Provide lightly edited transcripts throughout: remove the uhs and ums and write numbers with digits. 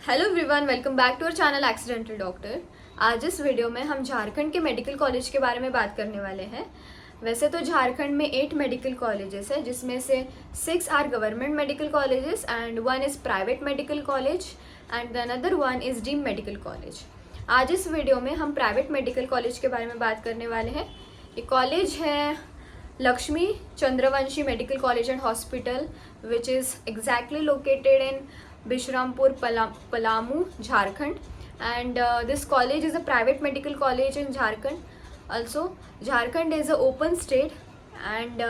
Hello everyone, welcome back to our channel accidental doctor. आज इस video में हम झारखंड के मेडिकल कॉलेज के बारे में बात करने वाले हैं। वैसे तो झारखंड में 8 मेडिकल कॉलेजेस है, जिसमें से 6 are government medical colleges and 1 is private medical college and another 1 is deemed medical college. आज इस वीडियो में हम प्राइवेट मेडिकल कॉलेज के बारे में बात करने वाले हैं। ये कॉलेज है Lakshmi Chandravanshi medical college and hospital, which is exactly located in Bishrampur, Palamu, Jharkhand, and this college is a private medical college in Jharkhand. Also, Jharkhand is a open state and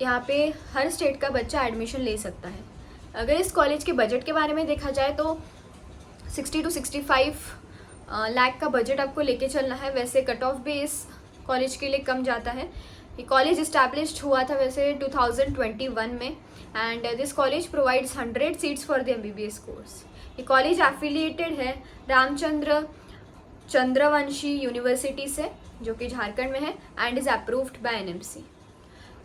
यहाँ पे हर स्टेट का बच्चा admission ले सकता है। अगर इस college के बजट के बारे में देखा जाए तो 60 to 65 लाख का बजट आपको लेके चलना है। वैसे कट ऑफ भी इस कॉलेज के लिए कम जाता है। ये कॉलेज इस्टेब्लिश्ड हुआ था वैसे 2021 में and this college provides 100 seats for the MBBS course. ये कॉलेज एफिलिएटेड है रामचंद्र चंद्रवंशी यूनिवर्सिटी से, जो कि झारखंड में है and is approved by NMC।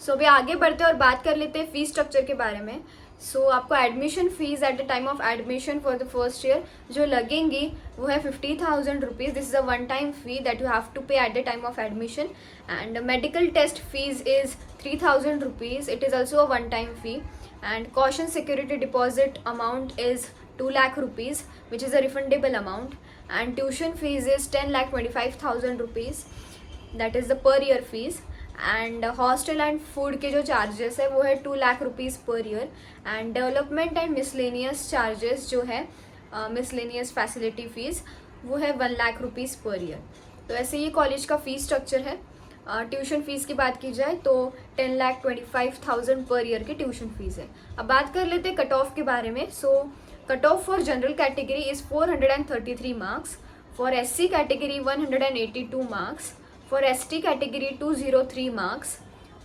सो अभी आगे बढ़ते हैं और बात कर लेते हैं फीस स्ट्रक्चर के बारे में। सो आपको admission fees at the time of admission for the first year जो लगेंगी वो है 50,000 rupees. This is a one time fee that you have to pay at the time of admission and medical test fees is 3,000 rupees. It is also a one time fee and caution security deposit amount is 2 lakh rupees, which is a refundable amount, and tuition fees is 10,25,000 rupees, that is the per year fees, and hostel and food के जो charges है वो है 2 lakh rupees per year, and development and miscellaneous charges जो है miscellaneous facility fees वो है 1 lakh rupees per year। तो ऐसे ये कॉलेज का फीस स्ट्रक्चर है। ट्यूशन फीस की बात की जाए तो 10,25,000 पर ईयर की ट्यूशन फीस है। अब बात कर लेते हैं कट ऑफ के बारे में। So cut off for general category is 433 marks, for SC category 182 marks, for ST category 203 marks,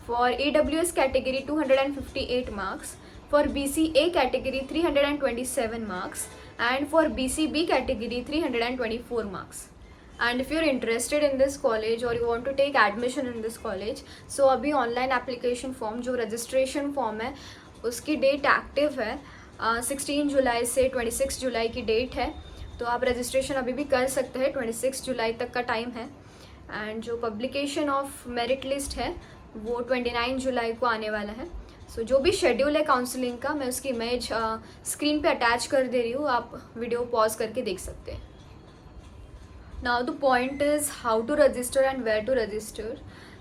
for EWS category 258 marks, for BCA category 327 marks and for BCB category 324 marks. And if you are interested in this college और you want to take admission in this college, so अभी online application form जो registration form है उसकी date active है। 16 जुलाई से 26 जुलाई की date है, तो आप रजिस्ट्रेशन अभी भी कर सकते हैं। 26 जुलाई तक का टाइम है एंड जो पब्लिकेशन ऑफ मेरिट लिस्ट है वो 29 जुलाई को आने वाला है। सो जो भी शेड्यूल है काउंसलिंग का, मैं उसकी इमेज स्क्रीन पे अटैच कर दे रही हूँ, आप वीडियो पॉज करके देख सकते हैं। Now the point is how to register and where to register.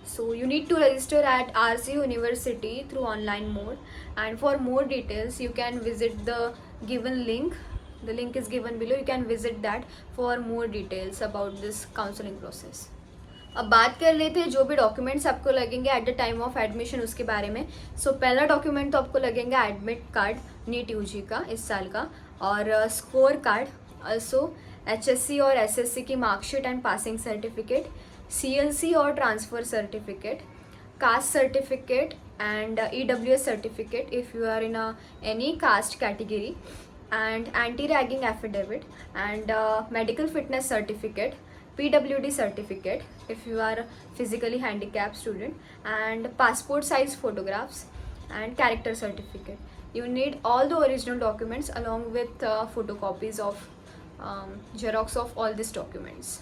So you need to register at RC University through online mode, and for more details you can visit the given link. The link is given below. You can visit that for more details about this counseling process. अब बात कर लेते हैं जो भी documents आपको लगेंगे eight the time of admission उसके बारे में। सो पहला डॉक्यूमेंट तो आपको लगेगा एडमिट कार्ड नीट UG का इस साल का, और स्कोर कार्ड, ऑल्सो HSC और SSC की marksheet and passing certificate, CLC और transfer certificate, caste certificate and EWS certificate if you are in any caste category, and anti ragging affidavit and medical fitness certificate, PWD certificate if you are physically handicapped student, and passport size photographs and character certificate. You need all the original documents along with photocopies of xerox of all these documents.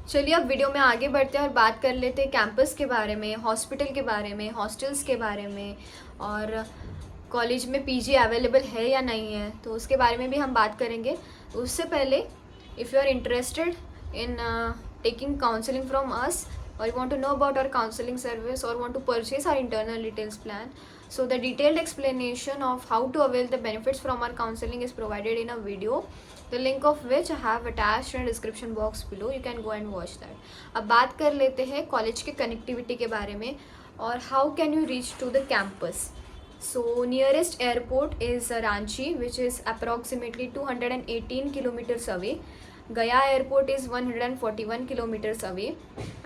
चलिए अब video में आगे बढ़ते हैं और बात कर लेते हैं कैंपस के बारे में, हॉस्पिटल के बारे में, हॉस्टल्स के बारे में, और कॉलेज में PG अवेलेबल है या नहीं है, तो उसके बारे में भी हम बात करेंगे। उससे पहले if you are interested in taking counseling from us, or you want to know about our counseling service or want to purchase our internal details plan, so the detailed explanation of how to avail the benefits from our counseling is provided in a video, the link of which I have attached in the description box below. You can go and watch that. अब बात कर लेते हैं college के connectivity के बारे में और how can you reach to the campus. So nearest airport is Ranchi, which is approximately 218 kilometers away. Gaya airport is 141 kilometers away,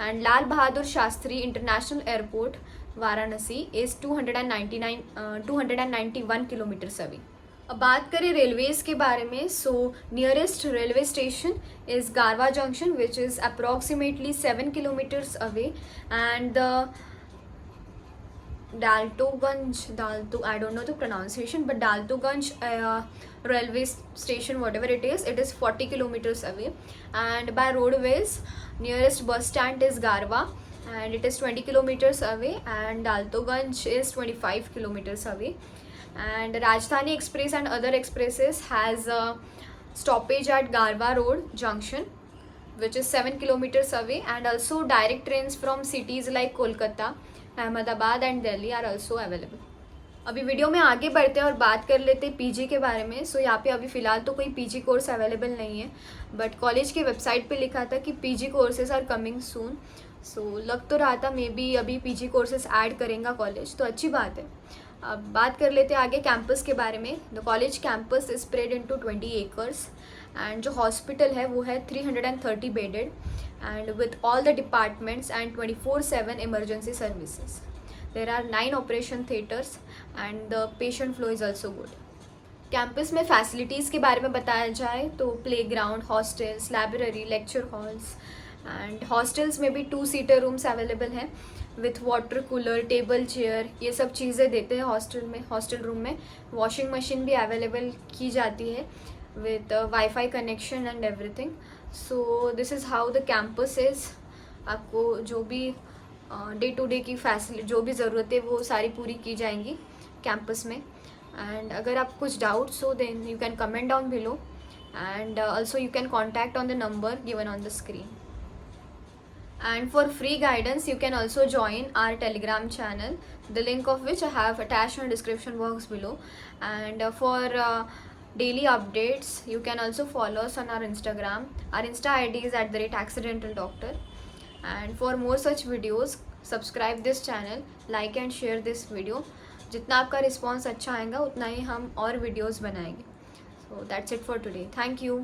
and Lal Bahadur Shastri International Airport Varanasi is 291 kilometers away. अब बात करें Railways के बारे में। सो nearest railway station is गारवा junction, which is approximately 7 kilometers away, and the Daltoganj, I don't know the pronunciation, but Daltoganj railway station, whatever it is 40 kilometers away. And by roadways, nearest bus stand is Garwa, and it is 20 kilometers away, and Daltoganj is 25 kilometers away. And Rajdhani Express and other expresses has a stoppage at Garwa Road Junction, which is 7 kilometers away. And also direct trains from cities like Kolkata, Ahmedabad and Delhi are also available. अभी video में आगे बढ़ते हैं और बात कर लेते हैं पीजी के बारे में. सो यहाँ पे अभी फ़िलहाल तो कोई पीजी कोर्स अवेलेबल नहीं है, बट कॉलेज की वेबसाइट पे लिखा था कि PG courses are coming soon. So लग तो रहा था मे बी अभी पीजी कोर्सेज ऐड करेंगे कॉलेज, तो अच्छी बात है. अब बात कर लेते हैं आगे कैंपस के बारे में. The college campus is spread into 20 acres, and जो हॉस्पिटल है वो है 330 bedded, and with all the departments and 24/7 emergency services. There are 9 operation theaters and the patient flow is also good. Campus में facilities के बारे में बताया जाए तो playground, hostels, library, lecture halls, and hostels में भी 2-सीटर रूम्स अवेलेबल हैं with water cooler, table, chair, ये सब चीज़ें देते हैं हॉस्टल रूम में. वॉशिंग मशीन भी अवेलेबल की जाती है with wifi connection and everything. So this is how the campus is. आपको जो भी डे टू डे की फैसिलिटी, जो भी ज़रूरत है वो सारी पूरी की जाएंगी कैंपस में. एंड अगर आप कुछ डाउट्स हो then you can comment down below, and also you can contact on the number given on the screen. And for free guidance you can also join our Telegram channel, the link of which I have attached in the description box below. And for daily updates you can also follow us on our Instagram. Our Insta ID is @accidentaldoctor. And for more such videos subscribe this channel, like and share this video. जितना आपका response अच्छा आएगा उतना ही हम और videos बनाएंगे. So that's it for today. Thank you.